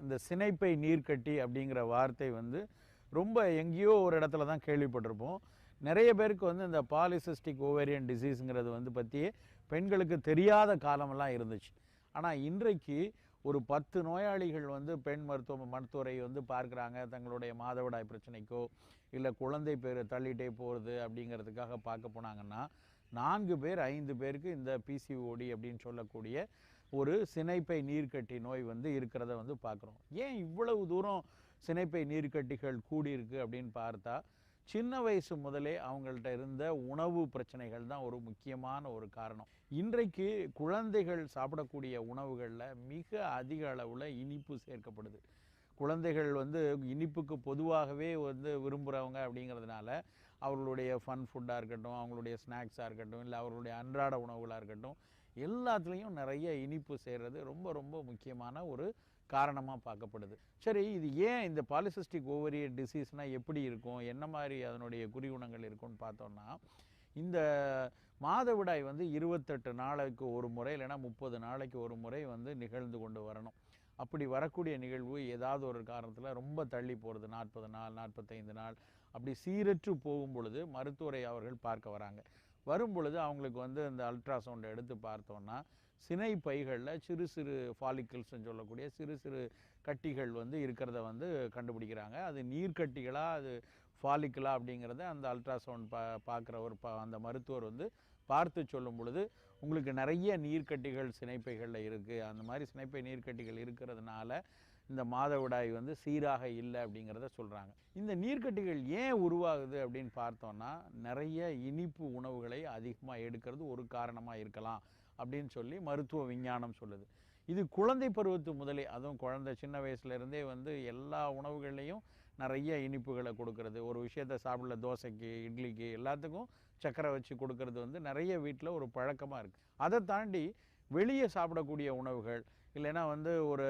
இந்த சினைப்பை நீர்க்கட்டி அப்படிங்கிற வார்த்தை வந்து ரொம்ப எங்கேயோ ஒரு இடத்துல தான் கேள்விப்பட்டிருப்போம். நிறைய பேருக்கு வந்து இந்த பாலிசிஸ்டிக் ஓவேரியன் டிசீஸுங்கிறது வந்து பற்றியே பெண்களுக்கு தெரியாத காலமெல்லாம் இருந்துச்சு. ஆனால் இன்றைக்கு ஒரு 10 நோயாளிகள் வந்து பெண் மருத்துவரை வந்து பார்க்குறாங்க. தங்களுடைய மாதவிடாய் பிரச்சனைக்கோ இல்லை குழந்தை பேர் தள்ளிட்டே போகிறது அப்படிங்கிறதுக்காக பார்க்க போனாங்கன்னா 4 பேர் 5 பேருக்கு இந்த பிசிஓடி அப்படின்னு சொல்லக்கூடிய ஒரு சினைப்பை நீர்க்கட்டி நோய் வந்து இருக்கிறத வந்து பார்க்குறோம். ஏன் இவ்வளவு தூரம் சினைப்பை நீர்க்கட்டிகள் கூடியிருக்கு அப்படின்னு பார்த்தா சின்ன வயசு முதலே அவங்கள்ட்ட இருந்த உணவு பிரச்சனைகள் தான் ஒரு முக்கியமான ஒரு காரணம். இன்றைக்கு குழந்தைகள் சாப்பிடக்கூடிய உணவுகளில் மிக அதிக அளவில் இனிப்பு சேர்க்கப்படுது. குழந்தைகள் வந்து இனிப்புக்கு பொதுவாகவே வந்து விரும்புகிறவங்க அப்படிங்கிறதுனால அவர்களுடைய ஃபன் ஃபுட்டாக இருக்கட்டும், அவங்களுடைய ஸ்நாக்ஸாக இருக்கட்டும், இல்லை அவர்களுடைய அன்றாட உணவுகளாக இருக்கட்டும், எல்லாத்துலேயும் நிறைய இனிப்பு சேர்றது ரொம்ப ரொம்ப முக்கியமான ஒரு காரணமாக பார்க்கப்படுது. சரி, இது ஏன் இந்த பாலிசிஸ்டிக் ஓவரியன் டிசீஸ்னால் எப்படி இருக்கும், என்ன மாதிரி அதனுடைய குறிகுணங்கள் இருக்கும்னு பார்த்தோம்னா, இந்த மாதவிடாய் வந்து 28 நாளைக்கு ஒரு முறை இல்லைன்னா 30 நாளைக்கு ஒரு முறை வந்து நிகழ்ந்து கொண்டு வரணும். அப்படி வரக்கூடிய நிகழ்வு ஏதாவது ஒரு காரணத்தில் ரொம்ப தள்ளி போகிறது, 40 நாள் 45 நாள் அப்படி சீரற்று போகும் பொழுது மருத்துவரை அவர்கள் பார்க்க வராங்க. வரும் பொழுது அவங்களுக்கு வந்து இந்த அல்ட்ராசவுண்டை எடுத்து பார்த்தோன்னா சினை பைகளில் சிறு சிறு ஃபாலிக்கிள்ஸ்ன்னு சொல்லக்கூடிய சிறு சிறு கட்டிகள் வந்து இருக்கிறத வந்து கண்டுபிடிக்கிறாங்க. அது நீர்க்கட்டிகளா அது ஃபாலிக்கிளா அப்படிங்கிறத அந்த அல்ட்ராசவுண்ட் பார்க்குறவர் அந்த மருத்துவர் வந்து பார்த்து சொல்லும் பொழுது உங்களுக்கு நிறைய நீர்க்கட்டிகள் சினைப்பைகளில் இருக்குது, அந்த மாதிரி சினைப்பை நீர்க்கட்டிகள் இருக்கிறதுனால இந்த மாதவிடாய் வந்து சீராக இல்லை அப்படிங்கிறத சொல்கிறாங்க. இந்த நீர்க்கட்டிகள் ஏன் உருவாகுது அப்படின்னு பார்த்தோன்னா நிறைய இனிப்பு உணவுகளை அதிகமாக எடுக்கிறது ஒரு காரணமாக இருக்கலாம் அப்படின்னு சொல்லி மருத்துவ விஞ்ஞானம் சொல்லுது. இது குழந்தை பருவத்து முதலே, அதுவும் குழந்தை சின்ன வயசுலேருந்தே வந்து எல்லா உணவுகள்லேயும் நிறைய இனிப்புகளை கொடுக்கறது, ஒரு விஷயத்தை சாப்பிடல தோசைக்கு இட்லிக்கு எல்லாத்துக்கும் சர்க்கரை வச்சு கொடுக்கறது வந்து நிறைய வீட்டில் ஒரு பழக்கமாக இருக்குது. அதை தாண்டி வெளியே சாப்பிடக்கூடிய உணவுகள் இல்லைன்னா வந்து ஒரு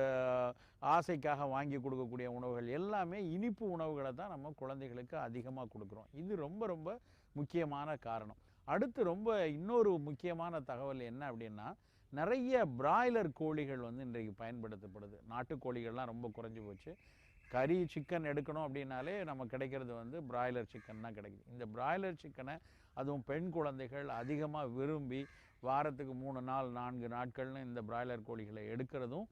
ஆசைக்காக வாங்கி கொடுக்கக்கூடிய உணவுகள் எல்லாமே இனிப்பு உணவுகளை தான் நம்ம குழந்தைகளுக்கு அதிகமாக கொடுக்குறோம். இது ரொம்ப ரொம்ப முக்கியமான காரணம். அடுத்து ரொம்ப இன்னொரு முக்கியமான தகவல் என்ன அப்படின்னா, நிறைய பிராய்லர் கோழிகள் வந்து இன்றைக்கு பயன்படுத்தப்படுது. நாட்டுக்கோழிகள்லாம் ரொம்ப குறைஞ்சி போச்சு. கறி சிக்கன் எடுக்கணும் அப்படின்னாலே நம்ம கிடைக்கிறது வந்து பிராய்லர் சிக்கன் தான் கிடைக்குது. இந்த பிராய்லர் சிக்கனை அதுவும் பெண் குழந்தைகள் அதிகமாக விரும்பி வாரத்துக்கு 3 நாள் 4 நாட்கள்னு இந்த பிராய்லர் கோழிகளை எடுக்கிறதும்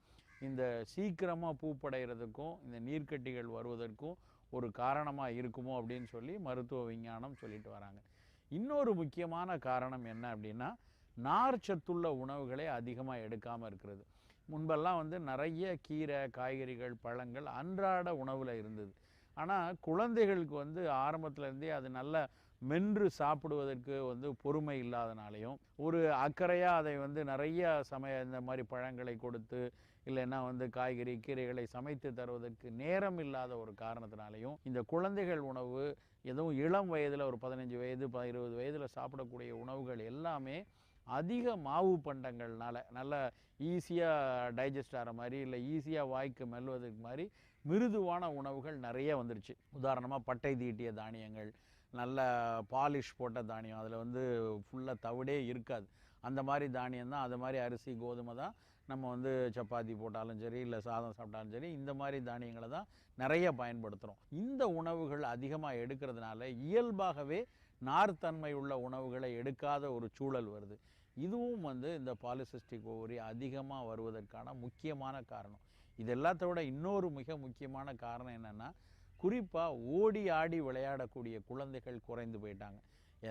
இந்த சீக்கிரமாக பூப்படைகிறதுக்கும் இந்த நீர்க்கட்டிகள் வருவதற்கும் ஒரு காரணமாக இருக்குமோ அப்படின்னு சொல்லி மருத்துவ விஞ்ஞானம் சொல்லிட்டு வராங்க. இன்னொரு முக்கியமான காரணம் என்ன அப்படின்னா, நார்ச்சத்துள்ள உணவுகளை அதிகமாக எடுக்காமல் இருக்கிறது. முன்பெல்லாம் வந்து நிறைய கீரை காய்கறிகள் பழங்கள் அன்றாட உணவில் இருந்தது. ஆனால் குழந்தைகளுக்கு வந்து ஆரம்பத்துலேருந்தே அது நல்ல மென்று சாப்பிடுவதற்கு வந்து பொறுமை இல்லாதனாலையும் ஒரு அக்கறையாக அதை வந்து நிறைய இந்த மாதிரி பழங்களை கொடுத்து இல்லைன்னா வந்து காய்கறி கீரைகளை சமைத்து தருவதற்கு நேரம் இல்லாத ஒரு காரணத்தினாலையும் இந்த குழந்தைகள் உணவு எதுவும் இளம் வயதில் ஒரு 15 வயது 20 வயதில் சாப்பிடக்கூடிய உணவுகள் எல்லாமே அதிக மாவு பண்டங்கள்னால நல்ல ஈஸியாக டைஜஸ்ட் ஆகிற மாதிரி இல்லை ஈஸியாக வாய்க்கு மெல்வதற்கு மாதிரி மிருதுவான உணவுகள் நிறைய வந்துருச்சு. உதாரணமாக பட்டை தீட்டிய தானியங்கள், நல்ல பாலிஷ் போட்ட தானியம், அதில் வந்து ஃபுல்லாக தவிடே இருக்காது, அந்த மாதிரி தானியம் தான், அது மாதிரி அரிசி கோதுமை தான் நம்ம வந்து சப்பாத்தி போட்டாலும் சரி இல்லை சாதம் சாப்பிட்டாலும் சரி இந்த மாதிரி தானியங்களை தான் நிறைய பயன்படுத்துகிறோம். இந்த உணவுகள் அதிகமாக எடுக்கிறதுனால இயல்பாகவே நார்த்தன்மை உள்ள உணவுகளை எடுக்காத ஒரு சூழல் வருது. இதுவும் வந்து இந்த பாலிசிஸ்டிக் ஓவரி அதிகமாக வருவதற்கான முக்கியமான காரணம். இது எல்லாத்த விட இன்னொரு மிக முக்கியமான காரணம் என்னென்னா, குறிப்பாக ஓடி ஆடி விளையாடக்கூடிய குழந்தைகள் குறைந்து போயிட்டாங்க.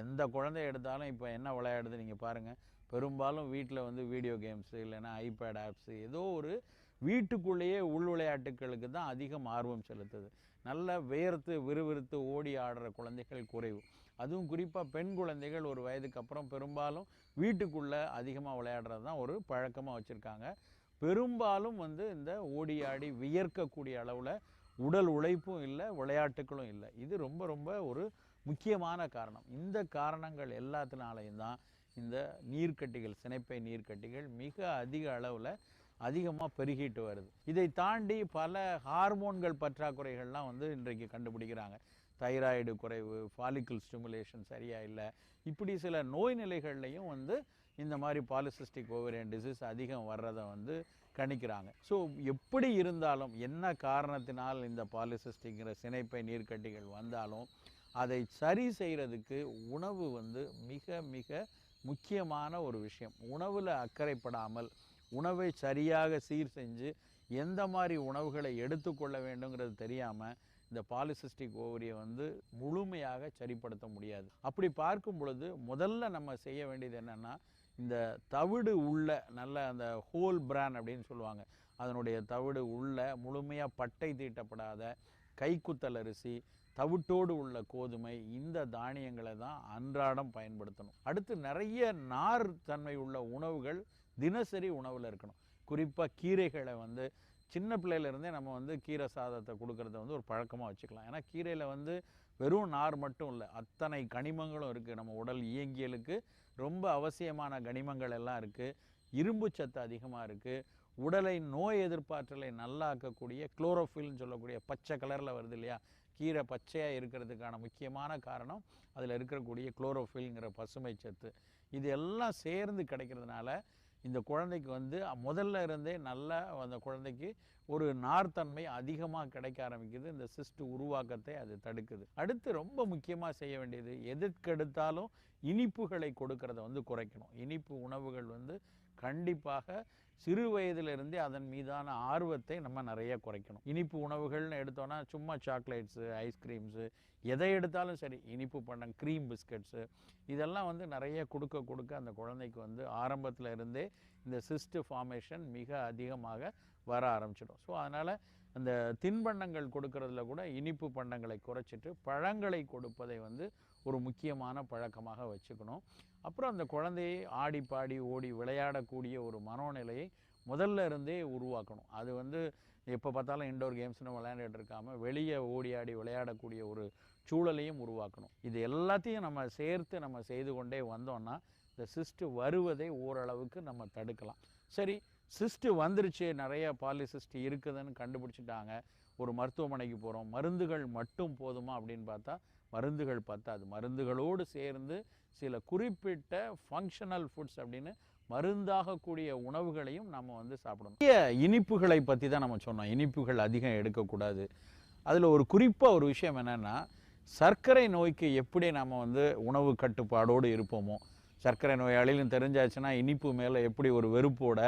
எந்த குழந்தை எடுத்தாலும் இப்போ என்ன விளையாடுது நீங்கள் பாருங்கள். பெரும்பாலும் வீட்டில் வந்து வீடியோ கேம்ஸு இல்லைன்னா ஐபேட் ஆப்ஸு ஏதோ ஒரு வீட்டுக்குள்ளேயே உள் விளையாட்டுகளுக்கு தான் அதிகம் ஆர்வம் செலுத்துது. நல்ல வேர்த்து விறுவிறுத்து ஓடி ஆடுற குழந்தைகள் குறைவு. அதுவும் குறிப்பாக பெண் குழந்தைகள் ஒரு வயதுக்கு அப்புறம் பெரும்பாலும் வீட்டுக்குள்ளே அதிகமாக விளையாடுறது தான் ஒரு பழக்கமாக வச்சுருக்காங்க. பெரும்பாலும் வந்து இந்த ஓடி ஆடி வியர்க்கக்கூடிய அளவில் உடல் உழைப்பும் இல்லை, விளையாட்டுகளும் இல்லை. இது ரொம்ப ரொம்ப ஒரு முக்கியமான காரணம். இந்த காரணங்கள் எல்லாத்தினாலையும் தான் இந்த நீர்க்கட்டிகள் சினைப்பை நீர்க்கட்டிகள் மிக அதிக அளவில் அதிகமாக பெருகிட்டு வருது. இதை தாண்டி பல ஹார்மோன்கள் பற்றாக்குறைகள்லாம் வந்து இன்றைக்கு கண்டுபிடிக்கிறாங்க. தைராய்டு குறைவு, ஃபாலிக்கல் ஸ்டிமுலேஷன் சரியாக இல்லை, இப்படி சில நோய் நிலைகள்லையும் வந்து இந்த மாதிரி பாலிசிஸ்டிக் ஓவரியன் டிசீஸ் அதிகம் வர்றதை வந்து கணிக்கிறாங்க. ஸோ எப்படி இருந்தாலும் என்ன காரணத்தினால் இந்த பாலிசிஸ்டிக்கிற சினைப்பை நீர்க்கட்டிகள் வந்தாலும் அதை சரி செய்கிறதுக்கு உணவு வந்து மிக மிக முக்கியமான ஒரு விஷயம். உணவில் அக்கறைப்படாமல் உணவை சரியாக சீர் செஞ்சு எந்த மாதிரி உணவுகளை எடுத்துக்கொள்ள வேண்டுங்கிறது தெரியாமல் இந்த பாலிசிஸ்டிக் ஓவரியை வந்து முழுமையாக சரிப்படுத்த முடியாது. அப்படி பார்க்கும் பொழுது முதல்ல நம்ம செய்ய வேண்டியது என்னென்னா, இந்த தவிடு உள்ள நல்ல அந்த ஹோல் பிரான் அப்படின்னு சொல்லுவாங்க, அதனுடைய தவிடு உள்ள முழுமையாக பட்டை தீட்டப்படாத கைக்குத்தல் அரிசி, தவிட்டோடு உள்ள கோதுமை, இந்த தானியங்களை தான் அன்றாடம் பயன்படுத்தணும். அடுத்து நிறைய நார் தன்மை உள்ள உணவுகள் தினசரி உணவில் இருக்கணும். குறிப்பாக கீரைகளை வந்து சின்ன பிள்ளையிலேருந்தே நம்ம வந்து கீரை சாதத்தை கொடுக்கறத வந்து ஒரு பழக்கமாக வச்சுக்கலாம். ஏன்னா கீரையில் வந்து வெறும் நார் மட்டும் இல்லை, அத்தனை கனிமங்களும் இருக்குது. நம்ம உடல் இயங்கியலுக்கு ரொம்ப அவசியமான கனிமங்கள் எல்லாம் இருக்குது. இரும்பு சத்து அதிகமாக இருக்குது. உடலை நோய் எதிர்ப்பாற்றலை நல்லாக்கக்கூடிய குளோரோஃபில்னு சொல்லக்கூடிய பச்சை கலரில் வருது இல்லையா, கீரை பச்சையாக இருக்கிறதுக்கான முக்கியமான காரணம் அதில் இருக்கக்கூடிய குளோரோஃபில்ங்கிற பசுமை சத்து. இது எல்லாம் சேர்ந்து கிடைக்கிறதுனால இந்த குழந்தைக்கு வந்து முதல்ல இருந்தே நல்லா அந்த குழந்தைக்கு ஒரு நார்த்தன்மை அதிகமாக கிடைக்க ஆரம்பிக்குது. இந்த சிஸ்ட் உருவாக்கத்தை அது தடுக்குது. அடுத்து ரொம்ப முக்கியமாக செய்ய வேண்டியது, எதற்கெடுத்தாலும் இனிப்புகளை கொடுக்கறத வந்து குறைக்கணும். இனிப்பு உணவுகள் வந்து கண்டிப்பாக சிறு வயதிலிருந்தே அதன் மீதான ஆர்வத்தை நம்ம நிறைய குறைக்கணும். இனிப்பு உணவுகள்னு எடுத்தோன்னா சும்மா சாக்லேட்ஸு, ஐஸ்கிரீம்ஸு, எதை எடுத்தாலும் சரி, இனிப்பு பண்டம், க்ரீம் பிஸ்கட்ஸு, இதெல்லாம் வந்து நிறைய கொடுக்க அந்த குழந்தைக்கு வந்து ஆரம்பத்தில் இருந்தே இந்த சிஸ்ட் ஃபார்மேஷன் மிக அதிகமாக வர ஆரம்பிச்சிடும். ஸோ அதனால் அந்த தின்பண்டங்கள் கொடுக்கறதுல கூட இனிப்பு பண்டங்களை குறைச்சிட்டு பழங்களை கொடுப்பதை வந்து ஒரு முக்கியமான பழக்கமாக வச்சுக்கணும். அப்புறம் அந்த குழந்தையை ஆடி பாடி ஓடி விளையாடக்கூடிய ஒரு மனோநிலையை முதல்ல இருந்தே உருவாக்கணும். அது வந்து எப்போ பார்த்தாலும் இன்டோர் கேம்ஸ்னு விளையாண்டுட்டு இருக்காமல் வெளியே ஓடி ஆடி விளையாடக்கூடிய ஒரு சூழலையும் உருவாக்கணும். இது எல்லாத்தையும் நம்ம சேர்த்து நம்ம செய்து கொண்டே வந்தோம்னா இந்த சிஸ்ட்டு வருவதை ஓரளவுக்கு நம்ம தடுக்கலாம். சரி, சிஸ்ட்டு வந்துருச்சு, நிறைய பாலிசிஸ்ட் இருக்குதுன்னு கண்டுபிடிச்சிட்டாங்க, ஒரு மருத்துவமனைக்கு போகிறோம், மருந்துகள் மட்டும் போதுமா அப்படின்னு பார்த்தா மருந்துகள் பத்தாது. மருந்துகளோடு சேர்ந்து சில குறிப்பிட்ட ஃபங்க்ஷனல் ஃபுட்ஸ் அப்படின்னு மருந்தாகக்கூடிய உணவுகளையும் நம்ம வந்து சாப்பிடணும். இனிப்புகளை பற்றி தான் நம்ம சொன்னோம். இனிப்புகள் அதிகம் எடுக்கக்கூடாது. அதில் ஒரு குறிப்பாக ஒரு விஷயம் என்னென்னா, சர்க்கரை நோய்க்கு எப்படி நம்ம வந்து உணவு கட்டுப்பாடோடு இருப்போமோ, சர்க்கரை நோயாளின்னு தெரிஞ்சாச்சுன்னா இனிப்பு மேலே எப்படி ஒரு வெறுப்போட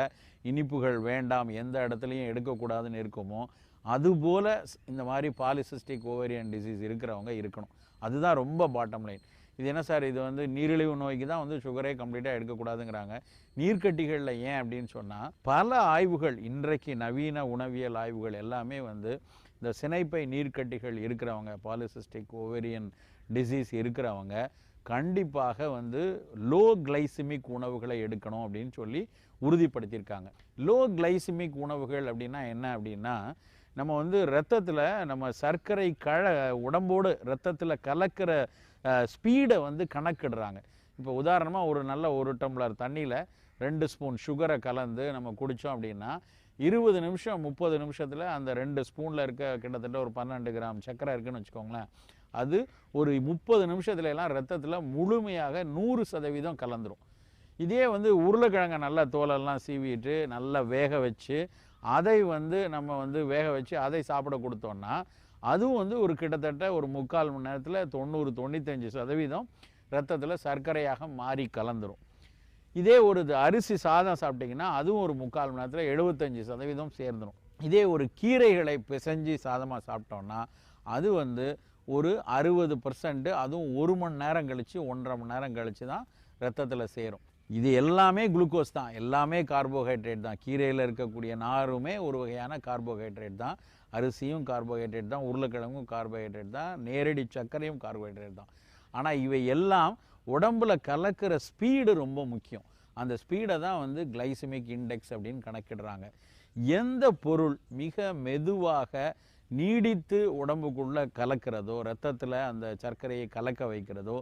இனிப்புகள் வேண்டாம், எந்த இடத்துலையும் எடுக்கக்கூடாதுன்னு இருக்குமோ, அதுபோல் இந்த மாதிரி பாலிசிஸ்டிக் ஓவேரியன் டிசீஸ் இருக்கிறவங்க இருக்கணும். அதுதான் ரொம்ப பாட்டம் லைன். இது என்ன சார், இது வந்து நீரிழிவு நோய்க்கு தான் வந்து சுகரே கம்ப்ளீட்டாக எடுக்கக்கூடாதுங்கிறாங்க, நீர்க்கட்டிகளில் ஏன் அப்படின்னு சொன்னால், பல ஆய்வுகள், இன்றைக்கு நவீன உணவியல் ஆய்வுகள் எல்லாமே வந்து இந்த சினைப்பை நீர்க்கட்டிகள் இருக்கிறவங்க, பாலிசிஸ்டிக் ஓவேரியன் டிசீஸ் இருக்கிறவங்க கண்டிப்பாக வந்து லோ கிளைசிமிக் உணவுகளை எடுக்கணும் அப்படின்னு சொல்லி உறுதிப்படுத்தியிருக்காங்க. லோ கிளைசிமிக் உணவுகள் அப்படின்னா என்ன அப்படின்னா, நம்ம வந்து ரத்தத்தில் நம்ம சர்க்கரை உடம்போடு ரத்தத்தில் கலக்கிற ஸ்பீடை வந்து கணக்கிடுறாங்க. இப்போ உதாரணமாக ஒரு நல்ல 1 டம்ளர் தண்ணியில் 2 ஸ்பூன் சுகரை கலந்து நம்ம குடித்தோம் அப்படின்னா 20 நிமிஷம் 30 நிமிஷத்தில் அந்த 2 ஸ்பூனில் இருக்க கிட்டத்தட்ட ஒரு 12 கிராம் சர்க்கரை இருக்குதுன்னு வச்சுக்கோங்களேன். அது ஒரு 30 நிமிஷத்துல எல்லாம் ரத்தத்தில் முழுமையாக 100% கலந்துரும். இதே வந்து உருளைக்கிழங்கை நல்லா தோலெல்லாம் சீவிட்டு நல்லா வேக வச்சு அதை வந்து நம்ம வந்து வேக வச்சு அதை சாப்பிட கொடுத்தோன்னா அதுவும் வந்து ஒரு கிட்டத்தட்ட ஒரு 3/4 மணி நேரத்தில் 90-95% ரத்தத்தில் சர்க்கரையாக மாறி கலந்துரும். இதே ஒரு அரிசி சாதம் சாப்பிட்டிங்கன்னா அதுவும் ஒரு 3/4 மணி நேரத்தில் 75% சேர்ந்துடும். இதே ஒரு கீரைகளை பிசைஞ்சு சாதமாக சாப்பிட்டோன்னா அது வந்து ஒரு 60%, அதுவும் 1 மணி நேரம் கழித்து 1.5 மணி நேரம் கழித்து தான் ரத்தத்தில் சேரும். இது எல்லாமே குளுக்கோஸ் தான், எல்லாமே கார்போஹைட்ரேட் தான். கீரையில் இருக்கக்கூடிய நாருமே ஒரு வகையான கார்போஹைட்ரேட் தான், அரிசியும் கார்போஹைட்ரேட் தான், உருளைக்கிழங்கும் கார்போஹைட்ரேட் தான், நேரடி சர்க்கரையும் கார்போஹைட்ரேட் தான். ஆனால் இவை எல்லாம் உடம்பில் கலக்கிற ஸ்பீடு ரொம்ப முக்கியம். அந்த ஸ்பீடை தான் வந்து கிளைசிமிக் இண்டெக்ஸ் அப்படின்னு கணக்கிடுறாங்க. எந்த பொருள் மிக மெதுவாக நீடித்து உடம்புக்குள்ளே கலக்கிறதோ, ரத்தத்தில் அந்த சர்க்கரையை கலக்க வைக்கிறதோ,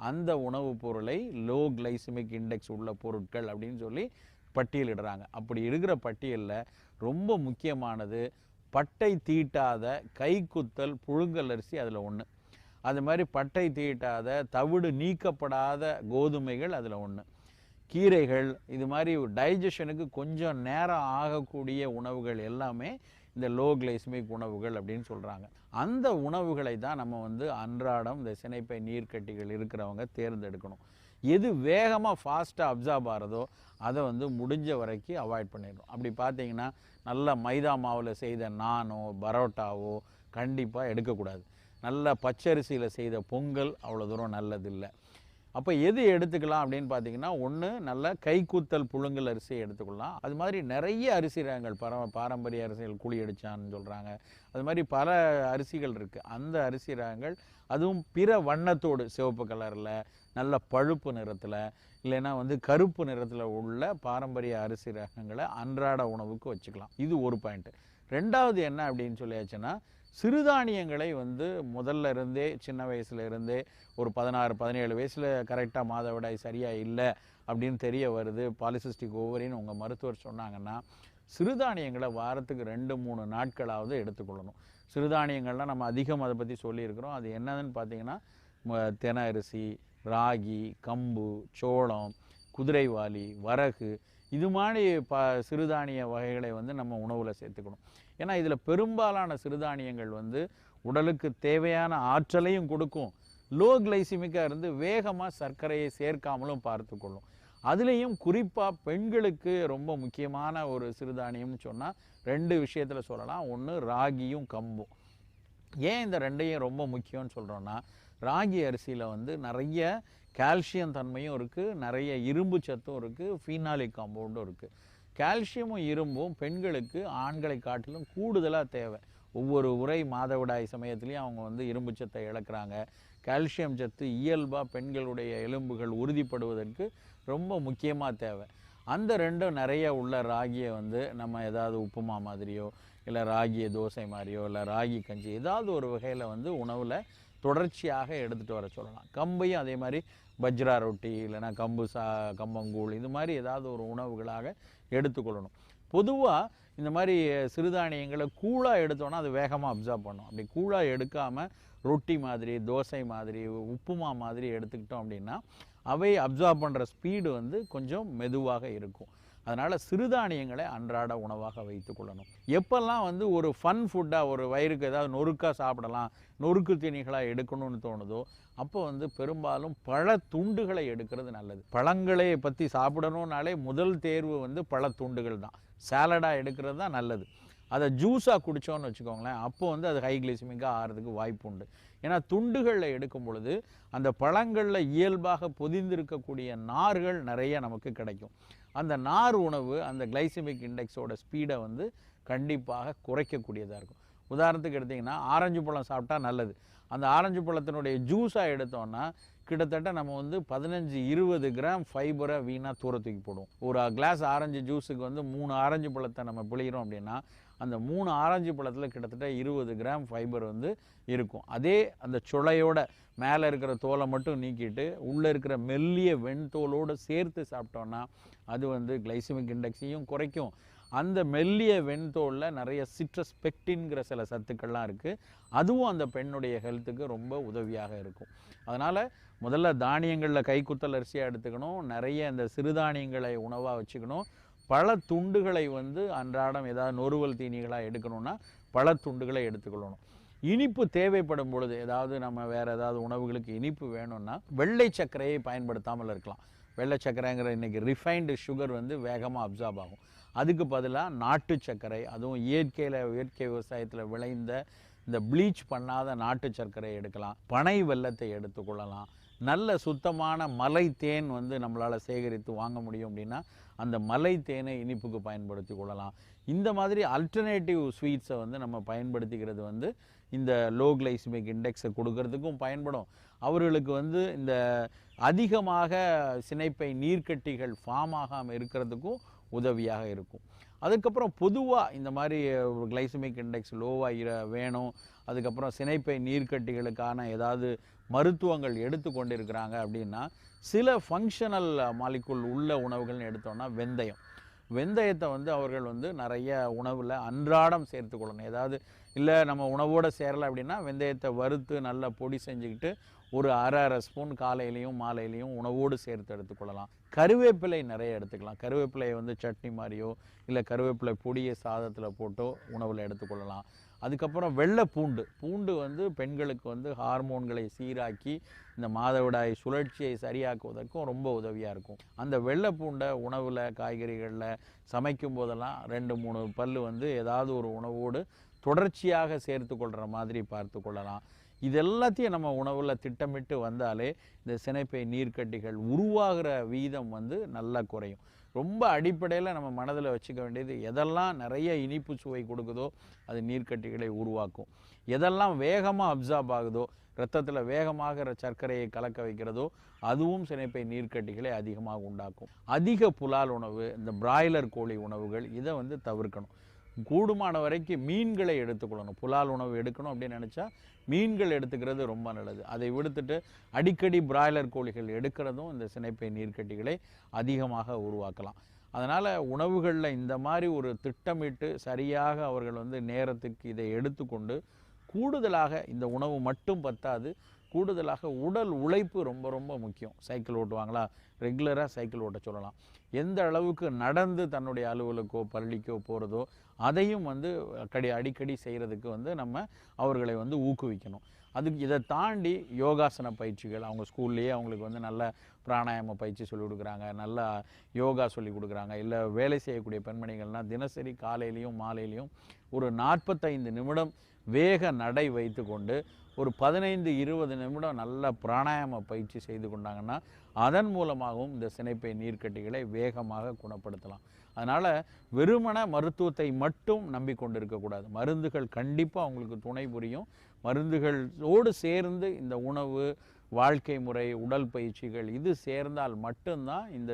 அந்த உணவுப் பொருளை லோ கிளைசிமிக் இண்டெக்ஸ் உள்ள பொருட்கள் அப்படின்னு சொல்லி பட்டியலிடுறாங்க. அப்படி இருக்கிற பட்டியலில் ரொம்ப முக்கியமானது பட்டை தீட்டாத கைக்குத்தல் புழுங்கல் அரிசி அதில் ஒன்று. அது மாதிரி பட்டை தீட்டாத தவிடு நீக்கப்படாத கோதுமைகள் அதில் ஒன்று. கீரைகள், இது மாதிரி டைஜஷனுக்கு கொஞ்சம் நேரம் ஆகக்கூடிய உணவுகள் எல்லாமே இந்த லோ கிளைசமிக் உணவுகள் அப்படின்னு சொல்கிறாங்க. அந்த உணவுகளை தான் நம்ம வந்து அன்றாடம் இந்த சினைப்பை நீர்க்கட்டிகள் இருக்கிறவங்க தேர்ந்தெடுக்கணும். எது வேகமாக ஃபாஸ்ட்டாக அப்சார்ப் ஆகிறதோ அதை வந்து முடிஞ்ச வரைக்கும் அவாய்ட் பண்ணிடணும். அப்படி பார்த்தீங்கன்னா நல்ல மைதா மாவில் செய்த நானோ பரோட்டாவோ கண்டிப்பாக எடுக்கக்கூடாது. நல்ல பச்சரிசியில் செய்த பொங்கல் அவ்வளோ தூரம் நல்லதில்லை. அப்போ எது எடுத்துக்கலாம் அப்படின்னு பார்த்தீங்கன்னா, ஒன்று நல்ல கைக்கூத்தல் புழுங்கல் அரிசியை எடுத்துக்கலாம். அது மாதிரி நிறைய அரிசி ரகங்கள் பாரம்பரிய அரிசிகள் குழி அடிச்சான்னு சொல்கிறாங்க. அது மாதிரி பல அரிசிகள் இருக்குது. அந்த அரிசி ரகங்கள் அதுவும் பிற வண்ணத்தோடு சிவப்பு கலரில் நல்ல பழுப்பு நிறத்தில் இல்லைன்னா வந்து கருப்பு நிறத்தில் உள்ள பாரம்பரிய அரிசி ரகங்களை அன்றாட உணவுக்கு வச்சுக்கலாம். இது ஒரு பாயிண்ட்டு. ரெண்டாவது என்ன அப்படின்னு சொல்லியாச்சுன்னா, சிறுதானியங்களை வந்து முதல்ல இருந்தே சின்ன வயசுல இருந்தே ஒரு 16-17 வயசில் கரெக்டாக மாதவிடாய் சரியாக இல்லை அப்படின்னு தெரிய வருது, பாலிசிஸ்டிக் ஓவரின்னு உங்கள் மருத்துவர் சொன்னாங்கன்னா, சிறுதானியங்களை வாரத்துக்கு 2-3 நாட்களாவது எடுத்துக்கொள்ளணும். சிறுதானியங்கள்லாம் நம்ம அதிகம் அதை பற்றி சொல்லியிருக்கிறோம். அது என்னதுன்னு பார்த்தீங்கன்னா, தென அரிசி, ராகி, கம்பு, சோளம், குதிரைவாலி, வரகு, இது மாதிரி சிறுதானிய வகைகளை வந்து நம்ம உணவில் சேர்த்துக்கணும். ஏன்னா இதில் பெரும்பாலான சிறுதானியங்கள் வந்து உடலுக்கு தேவையான ஆற்றலையும் கொடுக்கும், லோ கிளைசிமிக்காக இருந்து வேகமாக சர்க்கரையை சேர்க்காமலும் பார்த்துக்கொள்ளும். அதுலேயும் குறிப்பாக பெண்களுக்கு ரொம்ப முக்கியமான ஒரு சிறுதானியம்னு சொன்னால் 2 விஷயத்தில் சொல்லலாம். ஒன்று ராகியும் கம்பும். ஏன் இந்த ரெண்டையும் ரொம்ப முக்கியம்னு சொல்கிறோன்னா, ராகி அரிசியில் வந்து நிறைய கால்சியம் தன்மையும் இருக்குது, நிறைய இரும்பு சத்தும் இருக்குது, ஃபீனாலிக் காம்பவுண்டும் இருக்குது. கால்சியமும் இரும்பும் பெண்களுக்கு ஆண்களை காட்டிலும் கூடுதலாக தேவை. ஒவ்வொரு உரை மாதவிடாய் சமயத்துலேயும் அவங்க வந்து இரும்பு சத்தை இழக்கிறாங்க. கால்சியம் சத்து இயல்பாக பெண்களுடைய எலும்புகள் உறுதிப்படுவதற்கு ரொம்ப முக்கியமாக தேவை. அந்த ரெண்டும் நிறைய உள்ள ராகியை வந்து நம்ம ஏதாவது உப்புமா மாதிரியோ இல்லை ராகியை தோசை மாதிரியோ இல்லை ராகி கஞ்சி ஏதாவது ஒரு வகையில் வந்து உணவில் தொடர்ச்சியாக எடுத்துகிட்டு வர சொல்லலாம். கம்பையும் அதே மாதிரி பஜ்ரா ரொட்டி இல்லைன்னா கம்பங்கூழ் இது மாதிரி ஏதாவது ஒரு உணவுகளாக எடுத்துக்கொள்ளணும். பொதுவாக இந்த மாதிரி சிறுதானியங்களை கூழாக எடுத்தோன்னா அது வேகமாக அப்சார்ப் பண்ணும். அப்படி கூழாக எடுக்காமல் ரொட்டி மாதிரி, தோசை மாதிரி, உப்புமா மாதிரி எடுத்துக்கிட்டோம் அப்படின்னா அவை அப்சார்ப் பண்ணுற ஸ்பீடு வந்து கொஞ்சம் மெதுவாக இருக்கும். அதனால் சிறுதானியங்களை அன்றாட உணவாக வைத்து கொள்ளணும். எப்பெல்லாம் வந்து ஒரு ஃபன் ஃபுட்டாக ஒரு வயிறுக்கு ஏதாவது நொறுக்காக சாப்பிடலாம், நொறுக்கு தீனிகளாக எடுக்கணும்னு தோணுதோ அப்போ வந்து பெரும்பாலும் பழ துண்டுகளை எடுக்கிறது நல்லது. பழங்களை பற்றி சாப்பிடணுன்னாலே முதல் தேர்வு வந்து பழ துண்டுகள் தான். சாலடாக எடுக்கிறது தான் நல்லது. அதை ஜூஸாக குடித்தோன்னு வச்சுக்கோங்களேன், அப்போ வந்து அது ஹை கிளைசிமிக்காக ஆகிறதுக்கு வாய்ப்பு உண்டு. ஏன்னா துண்டுகளில் எடுக்கும் பொழுது அந்த பழங்களில் இயல்பாக பொதிந்திருக்கக்கூடிய நார்கள் நிறைய நமக்கு கிடைக்கும். அந்த நார் உணவு அந்த கிளைசிமிக் இண்டெக்ஸோட ஸ்பீடை வந்து கண்டிப்பாக குறைக்கக்கூடியதாக இருக்கும். உதாரணத்துக்கு எடுத்திங்கன்னா ஆரஞ்சு பழம் சாப்பிட்டா நல்லது. அந்த ஆரஞ்சு பழத்தினுடைய ஜூஸாக எடுத்தோன்னா கிட்டத்தட்ட நம்ம வந்து 15-20 கிராம் ஃபைபரை வீணாக தூர தூக்கி போடுவோம். ஒரு கிளாஸ் ஆரஞ்சு ஜூஸுக்கு வந்து 3 ஆரஞ்சு பழத்தை நம்ம பிழிகிறோம் அப்படின்னா அந்த 3 ஆரஞ்சு பழத்தில் கிட்டத்தட்ட 20 கிராம் ஃபைபர் வந்து இருக்கும். அதே அந்த சுளையோட மேலே இருக்கிற தோலை மட்டும் நீக்கிட்டு உள்ளே இருக்கிற மெல்லிய வெண்தோலோடு சேர்த்து சாப்பிட்டோன்னா அது வந்து கிளைசிமிக் இண்டெக்ஸையும் குறைக்கும். அந்த மெல்லிய வெண்தோலில் நிறைய சிட்ரஸ் பெக்டின்கிற சில சத்துக்கள்லாம் இருக்குது. அதுவும் அந்த பெண்ணுடைய ஹெல்த்துக்கு ரொம்ப உதவியாக இருக்கும். அதனால் முதல்ல தானியங்களில் கைக்குத்தல் அரிசியாக எடுத்துக்கணும், நிறைய இந்த சிறுதானியங்களை உணவாக வச்சுக்கணும். பல துண்டுகளை வந்து அன்றாடம் ஏதாவது நொறுவல் தீனிகளாக எடுக்கணும்னா பல துண்டுகளை எடுத்துக்கொள்ளணும். இனிப்பு தேவைப்படும் பொழுது ஏதாவது நம்ம வேறு ஏதாவது உணவுகளுக்கு இனிப்பு வேணும்னா வெள்ளை சர்க்கரையை பயன்படுத்தாமல் இருக்கலாம். வெள்ளை சர்க்கரைங்கிற இன்றைக்கி ரிஃபைன்டு சுகர் வந்து வேகமாக அப்சார்ப் ஆகும். அதுக்கு பதிலாக நாட்டு சர்க்கரை, அதுவும் இயற்கை விவசாயத்தில் விளைந்த இந்த ப்ளீச் பண்ணாத நாட்டு சர்க்கரை எடுக்கலாம். பனை வெல்லத்தை எடுத்துக்கொள்ளலாம். நல்ல சுத்தமான மலை தேன் வந்து நம்மளால் சேகரித்து வாங்க முடியும் அப்படின்னா அந்த மலை தேனை இனிப்புக்கு பயன்படுத்தி கொள்ளலாம். இந்த மாதிரி அல்டர்னேட்டிவ் ஸ்வீட்ஸை வந்து நம்ம பயன்படுத்திக்கிறது வந்து இந்த லோ கிளைசிமிக் இண்டெக்ஸை கொடுக்கறதுக்கும் பயன்படும். அவர்களுக்கு வந்து இந்த அதிகமாக சினைப்பை நீர்க்கட்டிகள் ஃபார்ம் ஆகாமல் இருக்கிறதுக்கும் உதவியாக இருக்கும். அதுக்கப்புறம் பொதுவாக இந்த மாதிரி கிளைசிமிக் இண்டெக்ஸ் லோவாக வேணும், அதுக்கப்புறம் சினைப்பை நீர்க்கட்டிகளுக்கான ஏதாவது மருத்துவங்கள் எடுத்து கொண்டிருக்கிறாங்க அப்படின்னா சில ஃபங்க்ஷனல் மாலிகுல் உள்ள உணவுகள்னு எடுத்தோன்னா வெந்தயத்தை வந்து அவர்கள் வந்து நிறைய உணவில் அன்றாடம் சேர்த்துக்கொள்ளணும். ஏதாவது இல்லை நம்ம உணவோடு சேரலை அப்படின்னா வெந்தயத்தை வறுத்து நல்லா பொடி செஞ்சுக்கிட்டு ஒரு அரை ஸ்பூன் காலையிலையும் மாலையிலையும் உணவோடு சேர்த்து எடுத்துக்கொள்ளலாம். கருவேப்பிலை நிறைய எடுத்துக்கலாம். கருவேப்பிலையை வந்து சட்னி மாதிரியோ இல்லை கருவேப்பிலை பொடியை சாதத்தில் போட்டோ உணவில் எடுத்துக்கொள்ளலாம். அதுக்கப்புறம் வெள்ளை பூண்டு பூண்டு வந்து பெண்களுக்கு வந்து ஹார்மோன்களை சீராக்கி இந்த மாதவிடாய் சுழற்சியை சரியாக்குவதற்கும் ரொம்ப உதவியாக இருக்கும். அந்த வெள்ளை பூண்டை உணவில் காய்கறிகளில் சமைக்கும் போதெல்லாம் 2-3 பல் வந்து ஏதாவது ஒரு உணவோடு தொடர்ச்சியாக சேர்த்து கொள்கிற மாதிரி பார்த்து கொள்ளலாம். இது எல்லாத்தையும் நம்ம உணவில் திட்டமிட்டு வந்தாலே இந்த சினைப்பை நீர்க்கட்டிகள் உருவாகிற வீதம் வந்து நல்லா குறையும். ரொம்ப அடிப்படையில் நம்ம மனதில் வச்சுக்க வேண்டியது, எதெல்லாம் நிறைய இனிப்பு சுவை கொடுக்குதோ அது நீர்க்கட்டிகளை உருவாக்கும். எதெல்லாம் வேகமாக அப்சார்ப் ஆகுதோ, இரத்தத்தில் வேகமாக சர்க்கரையை கலக்க வைக்கிறதோ அதுவும் சினைப்பை நீர்க்கட்டிகளை அதிகமாக உண்டாக்கும். அதிக புலால் உணவு, இந்த பிராய்லர் கோழி உணவுகள் இதை வந்து தவிர்க்கணும். கூடுமான வரைக்கும் மீன்களை எடுத்துக்கொள்ளணும். புலால் உணவு எடுக்கணும் அப்படின்னு நினச்சா மீன்கள் எடுத்துக்கிறது ரொம்ப நல்லது. அதை விடுத்துட்டு அடிக்கடி பிராய்லர் கோழிகள் எடுக்கிறதும் இந்த சினைப்பை நீர்க்கட்டிகளை அதிகமாக உருவாக்கலாம். அதனால் உணவுகளில் இந்த மாதிரி ஒரு திட்டமிட்டு சரியாக அவர்கள் வந்து நேரத்துக்கு இதை எடுத்துக்கொண்டு, கூடுதலாக இந்த உணவு மட்டும் பத்தாது, கூடுதலாக உடல் உழைப்பு ரொம்ப ரொம்ப முக்கியம். சைக்கிள் ஓட்டுவாங்களா, ரெகுலராக சைக்கிள் ஓட்ட சொல்லலாம். எந்த அளவுக்கு நடந்து தன்னுடைய அலுவலுக்கோ பள்ளிக்கோ போகிறதோ அதையும் வந்து அடிக்கடி செய்கிறதுக்கு வந்து நம்ம அவர்களை வந்து ஊக்குவிக்கணும். அதுக்கு இதை தாண்டி யோகாசன பயிற்சிகள் அவங்க ஸ்கூல்லேயே அவங்களுக்கு வந்து நல்ல பிராணாயாம பயிற்சி சொல்லிக் கொடுக்குறாங்க, நல்லா யோகா சொல்லி கொடுக்குறாங்க. இல்லை வேலை செய்யக்கூடிய பெண்மணிகள்னால் தினசரி காலையிலையும் மாலையிலையும் ஒரு 45 நிமிடம் வேக நடை வைத்து கொண்டு ஒரு 15-20 நிமிடம் நல்ல பிராணாயாம பயிற்சி செய்து கொண்டாங்கன்னா அதன் மூலமாகவும் இந்த சினைப்பை நீர்க்கட்டிகளை வேகமாக குணப்படுத்தலாம். அதனால் வெறுமன மருத்துவத்தை மட்டும் நம்பிக்கொண்டு இருக்கக்கூடாது. மருந்துகள் கண்டிப்பாக அவங்களுக்கு துணை புரியும். மருந்துகளோடு சேர்ந்து இந்த உணவு, வாழ்க்கை முறை, உடல் பயிற்சிகள் இது சேர்ந்தால் மட்டும்தான் இந்த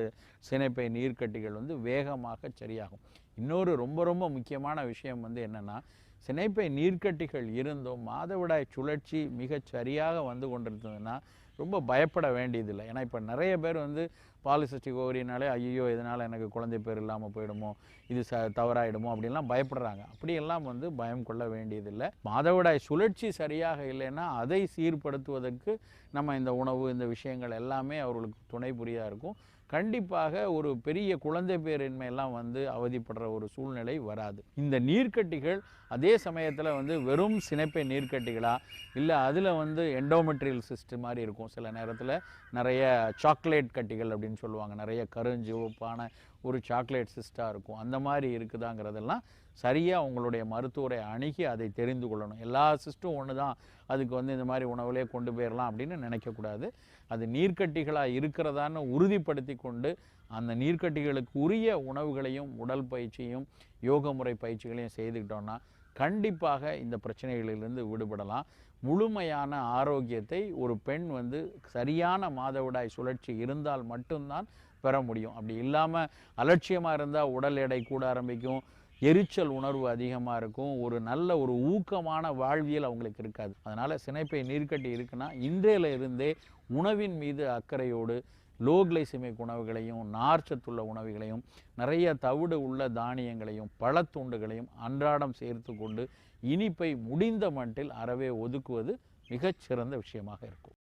சினைப்பை நீர்க்கட்டிகள் வந்து வேகமாக சரியாகும். இன்னொரு ரொம்ப ரொம்ப முக்கியமான விஷயம் வந்து என்னென்னா, சினைப்பை நீர்க்கட்டிகள் இருந்தும் மாதவிடாய் சுழற்சி மிகச் சரியாக வந்து கொண்டிருந்ததுன்னா ரொம்ப பயப்பட வேண்டியதில்லை. ஏன்னா இப்போ நிறைய பேர் வந்து பாலிசிஸ்டிக் ஓவரினாலே ஐயோ இதனால் எனக்கு குழந்தை பேர் இல்லாமல் போயிடுமோ, இது தவறாயிடுமோ அப்படின்லாம் பயப்படுறாங்க. அப்படியெல்லாம் வந்து பயம் கொள்ள வேண்டியதில்லை. மாதவிடாய் சுழற்சி சரியாக இல்லைன்னா அதை சீர்படுத்துவதற்கு நம்ம இந்த உணவு, இந்த விஷயங்கள் எல்லாமே அவர்களுக்கு துணை புரியாக இருக்கும். கண்டிப்பாக ஒரு பெரிய குழந்தை பேரின்மையெல்லாம் வந்து அவதிப்படுற ஒரு சூழ்நிலை வராது. இந்த நீர்க்கட்டிகள் அதே சமயத்தில் வந்து வெறும் சினைப்பை நீர்க்கட்டிகளா, இல்லை அதில் வந்து எண்டோமெட்ரியல் சிஸ்ட் மாதிரி இருக்கும். சில நேரத்தில் நிறைய சாக்லேட் கட்டிகள் அப்படின்னு சொல்லுவாங்க, நிறைய கருஞ்சிவப்பான ஒரு சாக்லேட் சிஸ்ட்டாக இருக்கும். அந்த மாதிரி இருக்குதாங்கிறதெல்லாம் சரியாக உங்களுடைய மருத்துவரை அணுகி அதை தெரிந்து கொள்ளணும். எல்லா சிஸ்ட்டும் ஒன்று தான், அதுக்கு வந்து இந்த மாதிரி உணவுலே கொண்டு போயிடலாம் அப்படின்னு நினைக்கக்கூடாது. அது நீர்க்கட்டிகளாக இருக்கிறதான்னு உறுதிப்படுத்தி கொண்டு அந்த நீர்க்கட்டிகளுக்கு உரிய உணவுகளையும் உடல் பயிற்சியும் யோக முறை பயிற்சிகளையும் செய்துக்கிட்டோன்னா கண்டிப்பாக இந்த பிரச்சனைகளிலிருந்து விடுபடலாம். முழுமையான ஆரோக்கியத்தை ஒரு பெண் வந்து சரியான மாதவிடாய் சுழற்சி இருந்தால் மட்டும்தான் பெற முடியும். அப்படி இல்லாமல் அலட்சியமாக இருந்தால் உடல் எடை கூட ஆரம்பிக்கும், எரிச்சல் உணர்வு அதிகமாக இருக்கும், ஒரு நல்ல ஒரு ஊக்கமான வாழ்வியல் அவங்களுக்கு இருக்காது. அதனால் சினைப்பை நீர்க்கட்டி இருக்குன்னா இன்றையில இருந்தே உணவின் மீது அக்கறையோடு லோ கிளைசிமிக் உணவுகளையும், நார்ச்சத்துள்ள உணவுகளையும், நிறைய தவிடு உள்ள தானியங்களையும், பழத்துண்டுகளையும் அன்றாடம் சேர்த்து கொண்டு இனிப்பை முடிந்த மட்டில் அறவே ஒதுக்குவது மிகச்சிறந்த விஷயமாக இருக்கும்.